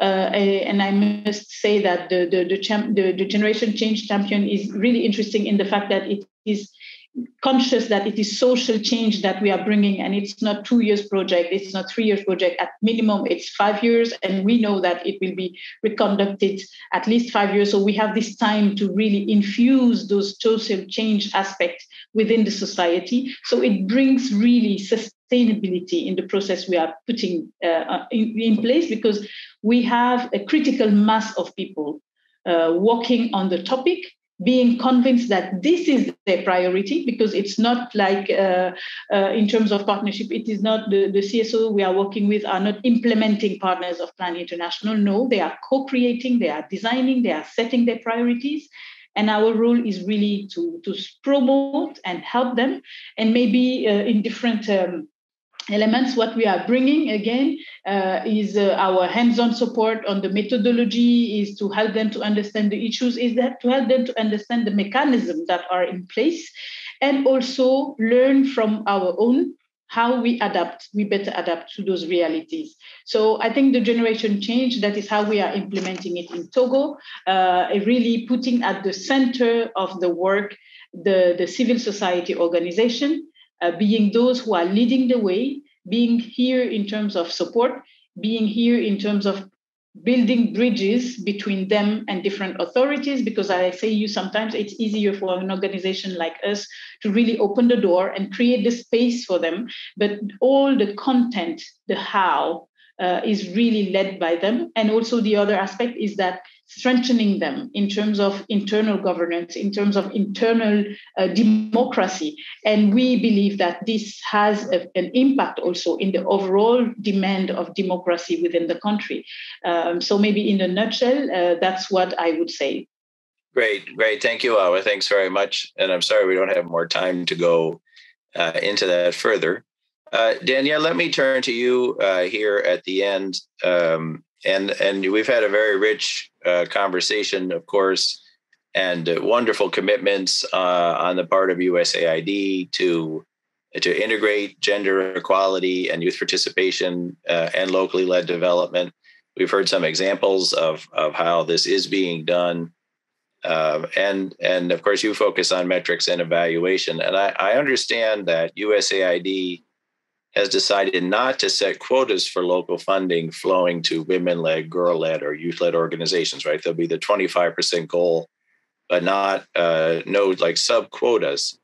and I must say that the Generation Change Champion is really interesting in the fact that it is conscious that it is social change that we are bringing, and it's not 2 years project, it's not 3 years project. At minimum, it's 5 years, and we know that it will be reconducted at least 5 years. So we have this time to really infuse those social change aspects within the society. So it brings really sustainability in the process we are putting in place, because we have a critical mass of people working on the topic, being convinced that this is their priority, because it's not like in terms of partnership, it is not the CSO we are working with are not implementing partners of Plan International. No, they are co-creating, they are designing, they are setting their priorities. And our role is really to promote and help them. And maybe in different elements, what we are bringing again is our hands-on support on the methodology, is to help them to understand the issues, is that to help them to understand the mechanisms that are in place, and also learn from our own how we better adapt to those realities. So I think the Generation Change, that is how we are implementing it in Togo, really putting at the center of the work the civil society organization, being those who are leading the way, being here in terms of support, being here in terms of building bridges between them and different authorities, because I say you sometimes it's easier for an organization like us to really open the door and create the space for them. But all the content, the how, is really led by them. And also the other aspect is that strengthening them in terms of internal governance, in terms of internal democracy. And we believe that this has an impact also in the overall demand of democracy within the country. So maybe in a nutshell, that's what I would say. Great. Thank you, Awa. Thanks very much. And I'm sorry we don't have more time to go into that further. Danielle, let me turn to you here at the end. And we've had a very rich conversation, of course, and wonderful commitments on the part of USAID to integrate gender equality and youth participation and locally led development. We've heard some examples of how this is being done. And of course, you focus on metrics and evaluation. And I understand that USAID has decided not to set quotas for local funding flowing to women-led, girl-led, or youth-led organizations, right? There'll be the 25% goal, but not no like sub-quotas.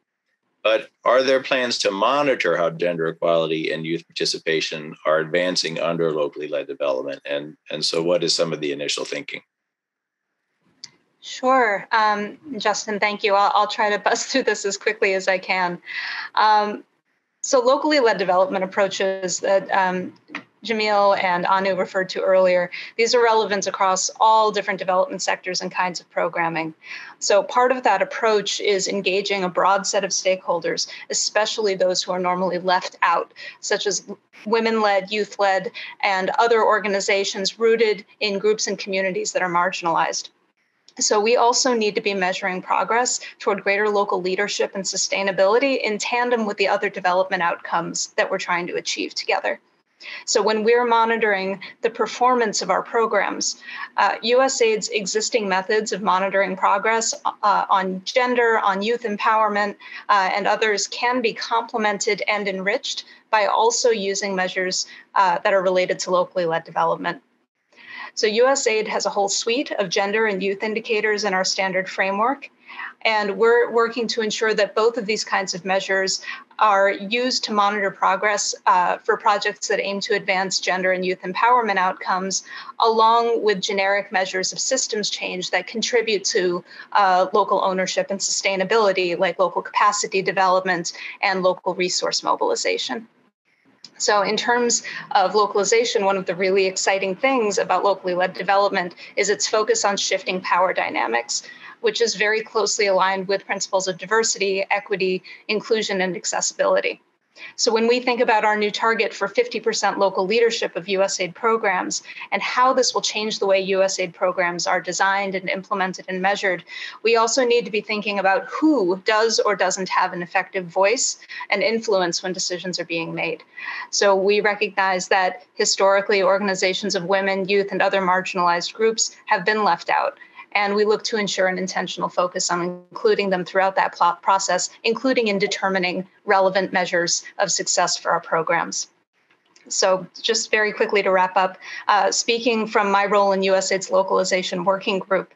But are there plans to monitor how gender equality and youth participation are advancing under locally led development? And so what is some of the initial thinking? Sure. Justin, thank you. I'll try to buzz through this as quickly as I can. So locally led development approaches that Jamil and Anu referred to earlier, these are relevant across all different development sectors and kinds of programming. So part of that approach is engaging a broad set of stakeholders, especially those who are normally left out, such as women-led, youth-led, and other organizations rooted in groups and communities that are marginalized. So we also need to be measuring progress toward greater local leadership and sustainability in tandem with the other development outcomes that we're trying to achieve together. So when we're monitoring the performance of our programs, USAID's existing methods of monitoring progress on gender, on youth empowerment, and others can be complemented and enriched by also using measures that are related to locally led development. So USAID has a whole suite of gender and youth indicators in our standard framework, and we're working to ensure that both of these kinds of measures are used to monitor progress for projects that aim to advance gender and youth empowerment outcomes, along with generic measures of systems change that contribute to local ownership and sustainability, like local capacity development and local resource mobilization. So in terms of localization, one of the really exciting things about locally led development is its focus on shifting power dynamics, which is very closely aligned with principles of diversity, equity, inclusion, and accessibility. So when we think about our new target for 50% local leadership of USAID programs and how this will change the way USAID programs are designed and implemented and measured, we also need to be thinking about who does or doesn't have an effective voice and influence when decisions are being made. So we recognize that historically organizations of women, youth, and other marginalized groups have been left out. And we look to ensure an intentional focus on including them throughout that process, including in determining relevant measures of success for our programs. So just very quickly to wrap up, speaking from my role in USAID's localization working group,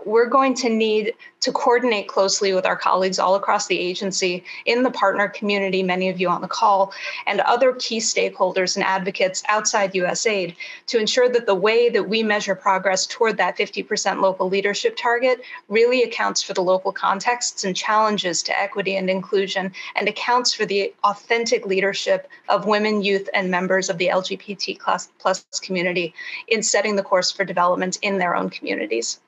we're going to need to coordinate closely with our colleagues all across the agency, in the partner community, many of you on the call, and other key stakeholders and advocates outside USAID to ensure that the way that we measure progress toward that 50% local leadership target really accounts for the local contexts and challenges to equity and inclusion, and accounts for the authentic leadership of women, youth, and members of the LGBT plus community in setting the course for development in their own communities.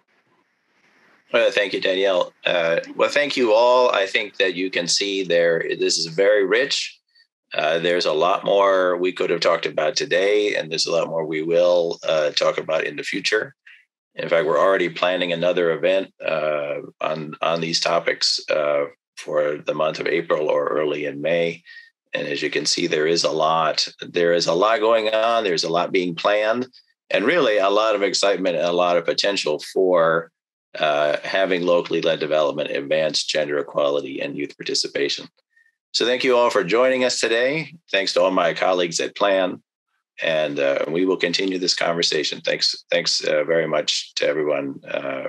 Well, thank you, Danielle. Well, thank you all. I think that you can see this is very rich. There's a lot more we could have talked about today, and there's a lot more we will talk about in the future. In fact, we're already planning another event on these topics for the month of April or early in May. And as you can see, there is a lot going on. There's a lot being planned, and really a lot of excitement and a lot of potential for having locally led development advance gender equality and youth participation. So thank you all for joining us today. Thanks to all my colleagues at PLAN, and we will continue this conversation. Thanks very much to everyone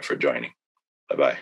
for joining. Bye-bye.